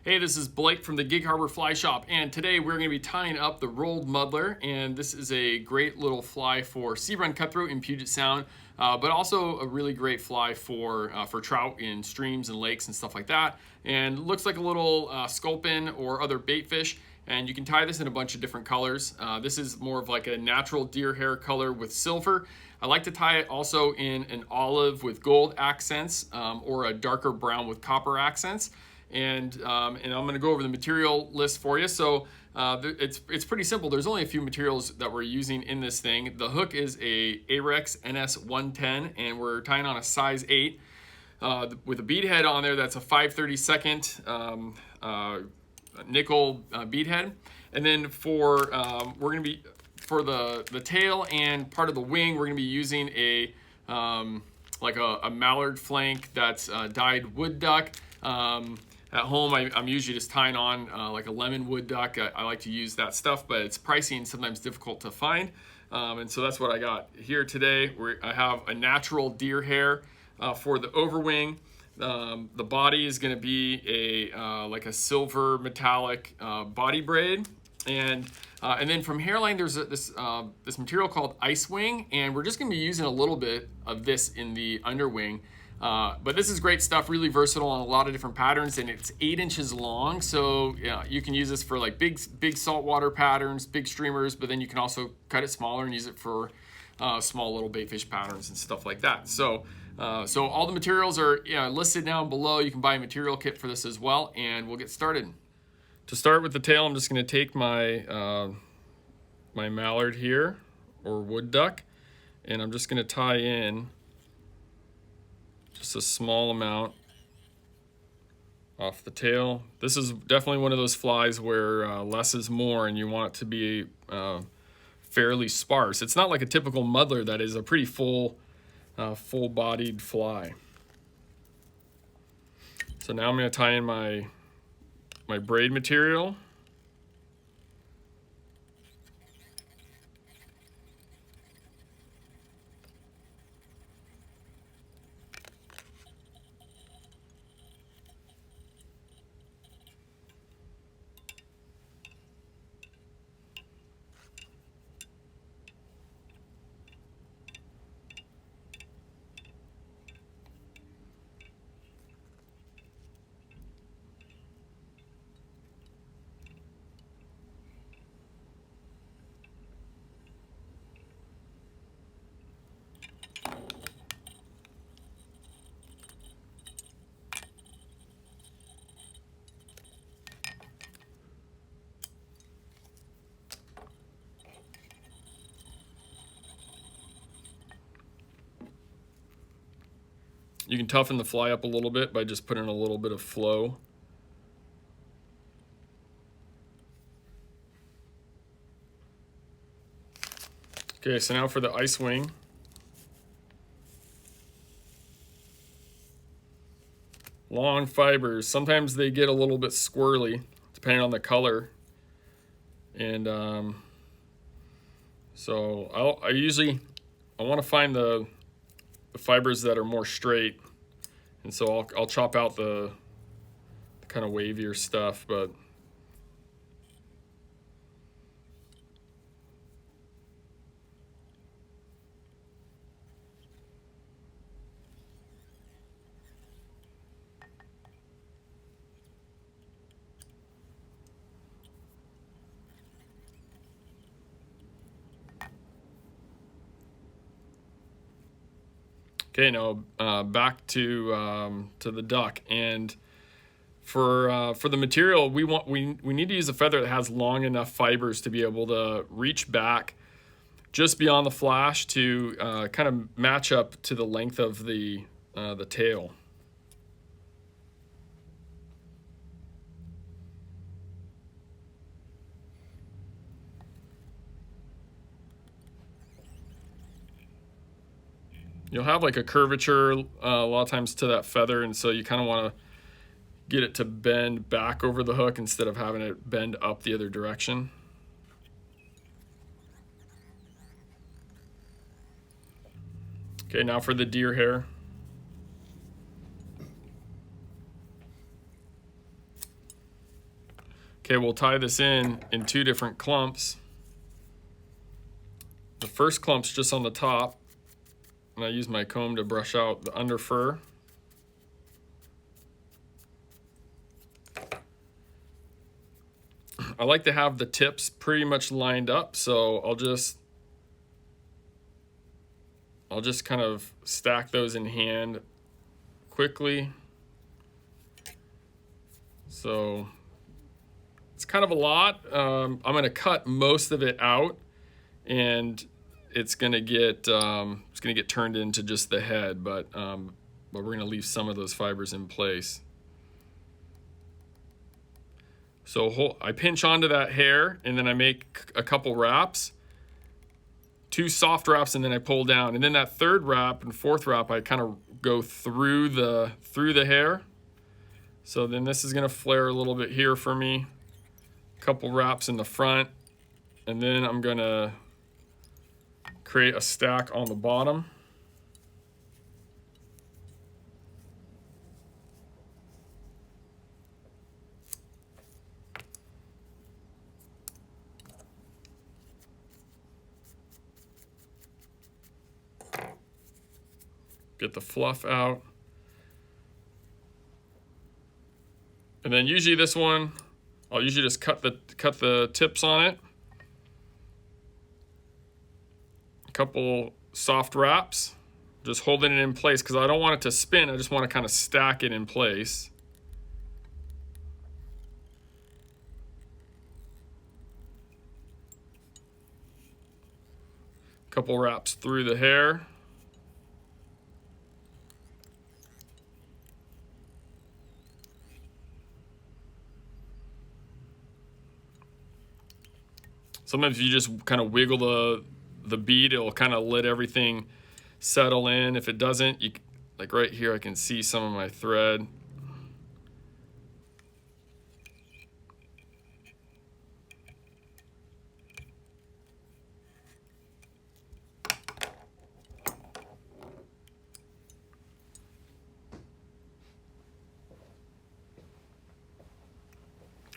Hey, this is Blake from the Gig Harbor Fly Shop, and today we're going to be tying up the rolled muddler, and this is a great little fly for sea run cutthroat in Puget Sound, but also a really great fly for trout in streams and lakes and stuff like that. And looks like a little sculpin or other bait fish, and you can tie this in a bunch of different colors. This is more of like a natural deer hair color with silver. I like to tie it also in an olive with gold accents, or a darker brown with copper accents. And I'm going to go over the material list for you. So it's pretty simple. There's only a few materials that we're using in this thing. The hook is a Ahrex NS 110, and we're tying on a size 8 with a bead head on there. That's a 5/32 nickel bead head. And then for we're going to be for the tail and part of the wing, we're going to be using a like a mallard flank that's dyed wood duck. At home, I'm usually just tying on like a lemon wood duck. I like to use that stuff, but it's pricey and sometimes difficult to find. And so that's what I got here today. Where I have a natural deer hair for the overwing. The body is going to be a like a silver metallic body braid, and then from hairline there's this material called ice wing, and we're just going to be using a little bit of this in the underwing. But this is great stuff, really versatile on a lot of different patterns, and it's 8 inches long. So yeah, you can use this for like big saltwater patterns, big streamers, but then you can also cut it smaller and use it for small little baitfish patterns and stuff like that. So all the materials are listed down below. You can buy a material kit for this as well, and we'll get started. To start with the tail, I'm just going to take my my mallard here, or wood duck, and I'm just going to tie in just a small amount off the tail. This is definitely one of those flies where less is more, and you want it to be fairly sparse. It's not like a typical muddler that is a pretty full-bodied fly. So now I'm going to tie in my braid material. You can toughen the fly up a little bit by just putting a little bit of flow. Okay, so now for the ice wing. Long fibers. Sometimes they get a little bit squirrely depending on the color. And so I want to find the fibers that are more straight, and so I'll chop out the kind of wavier stuff. But okay, now back to the duck. And for the material, we need to use a feather that has long enough fibers to be able to reach back just beyond the flash to kind of match up to the length of the tail. You'll have like a curvature a lot of times to that feather, and so you kind of want to get it to bend back over the hook instead of having it bend up the other direction. Okay, now for the deer hair. Okay, we'll tie this in 2 different clumps. The first clump's just on the top, and I use my comb to brush out the under fur. I like to have the tips pretty much lined up, so I'll just kind of stack those in hand quickly. So it's kind of a lot. I'm going to cut most of it out, and it's going to get turned into just the head, but we're going to leave some of those fibers in place. So I pinch onto that hair, and then I make a couple wraps, 2 soft wraps, and then I pull down. And then that third wrap and fourth wrap, I kind of go through the hair. So then this is going to flare a little bit here for me. A couple wraps in the front, and then I'm going to create a stack on the bottom. Get the fluff out. And then usually this one, I'll usually just cut the tips on it. A couple soft wraps, just holding it in place because I don't want it to spin. I just want to kind of stack it in place. A couple wraps through the hair. Sometimes you just kind of wiggle the bead, it'll kind of let everything settle in. If it doesn't, like right here, I can see some of my thread.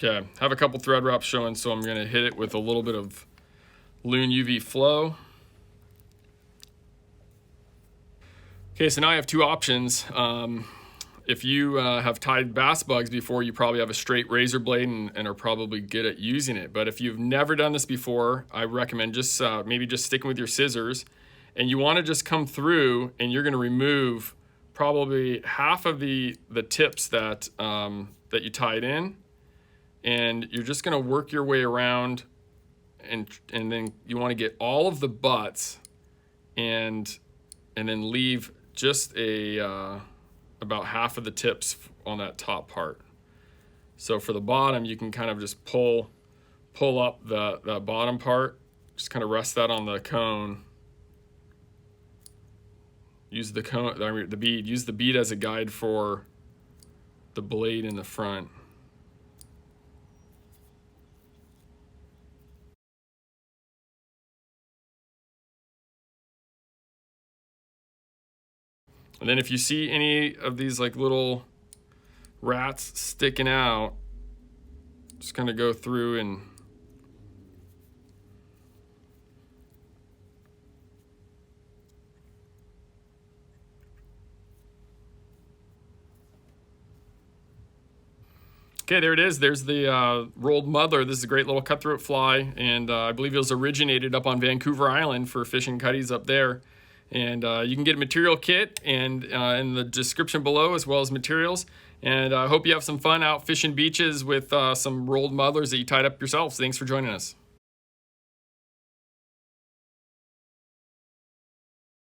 Okay, I have a couple thread wraps showing, so I'm going to hit it with a little bit of Loon UV Flow. Okay, so now I have 2 options. If you have tied bass bugs before, you probably have a straight razor blade and are probably good at using it. But if you've never done this before, I recommend just maybe just sticking with your scissors. And you want to just come through, and you're going to remove probably half of the tips that you tied in. And you're just going to work your way around, and then you want to get all of the butts, and then leave just about half of the tips on that top part. So for the bottom, you can kind of just pull up the bottom part, just kind of rest that on the cone. Use the cone, the bead. Use the bead as a guide for the blade in the front. And then if you see any of these like little rats sticking out, just kind of go through and okay, there it is. There's the rolled muddler. This is a great little cutthroat fly, and I believe it was originated up on Vancouver Island for fishing cutties up there. And you can get a material kit and in the description below, as well as materials. And I hope you have some fun out fishing beaches with some rolled muddlers that you tied up yourselves. Thanks for joining us.